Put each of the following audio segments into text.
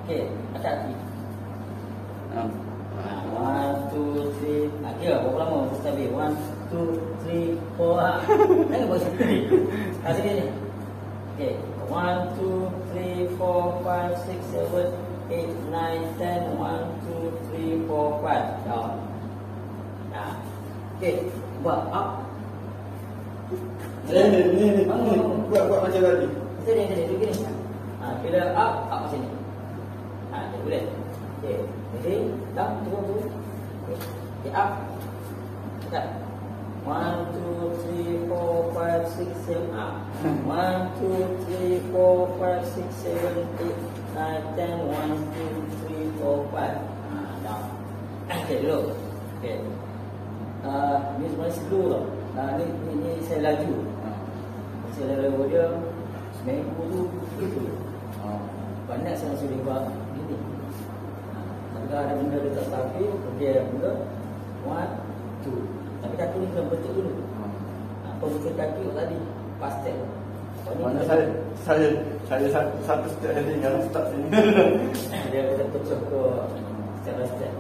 Okey, angkat kaki. 1, 2, 3. Kira berapa lama kita ambil? 1, 2, 3, 4. Jangan buat sendiri. Kasih dia ni. Okey, 1, 2, 3, 4, 5, 6, 7, 8, 9, 10. 1, 2, 3, 4, 5. Dah. Nah. Okey, buat up. Ni. Buat macam tadi. Sini begini. Bila up macam ni. Dia boleh. Okey, jadi down turun. Okey, up. Tekan. 1, 2, 3, 4, 5, 6, 7, up. 1, 2, 3, 4, 5, 6, 7, 8, 9, 10. 1, 2, 3, 4, 5. Down. Okey, dulu. Okey. Ni sebenarnya slow tau. Ni saya laju. Saya laju dia seminggu tu begitu. Banyak saya masih buat gini. Kalau ada benda dekat sapi, dia mula 1, 2. Tapi kaki ni kena bentuk dulu. Bentuk kaki tadi pastel. Mana saya satu step ni kalau start sini. Dia kena pecah ke step by step.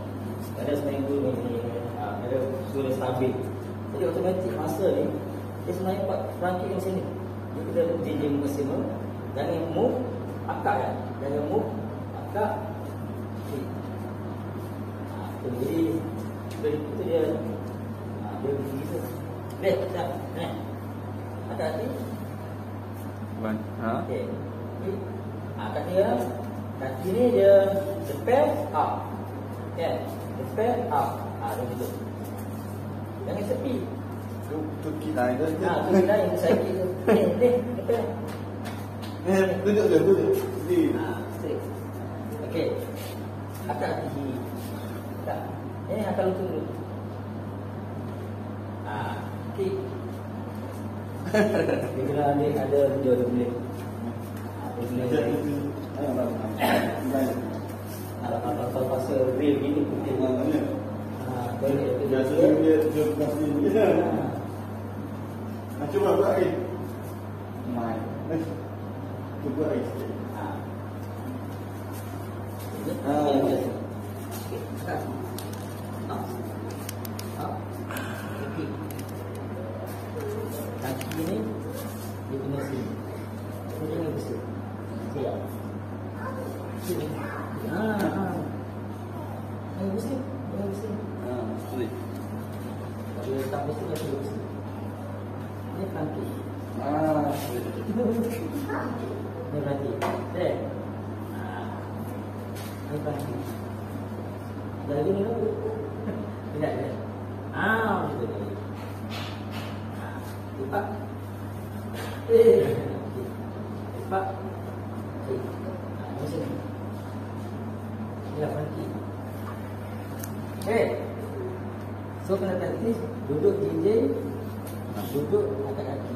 Ada seminggu ni ada suruh stabil. Jadi automatik masa ni dia sebenarnya buat rangkit macam ni. Dia kita jinjing maksimum. Jangan move akak kan. Jangan move akak. Jadi itu dia dia begitu. Baik, dah. Akak ni. Okey. Akak dia kaki ni dia step up. Kan? Step up. Dia begitu. Jangan sepi. Tu kita itu. Tu kita yang saya tu. Ni. Duduk. Di. Straight. Okey. Akak kaki. Tak. Ini akak lutut dulu. Okey. Bila ada video dia boleh. Kalau pasal real gini putih. Biasa dia pasti ni. Cuba buat lagi. Mai. Cuba lagi. Kaki ni dia kena sini. Dia jangan besar. Siap. Sini. Jangan besar. Sulit. Kalau tak besar lagi besar. Ini kaki. Ini kaki. Ini kaki. Dah lagi ni dulu. Tidak. Macam tu. Lipat. Lipat. Macam ni. Inilah kaki. So kena kaki duduk jinjing, duduk angkat kaki.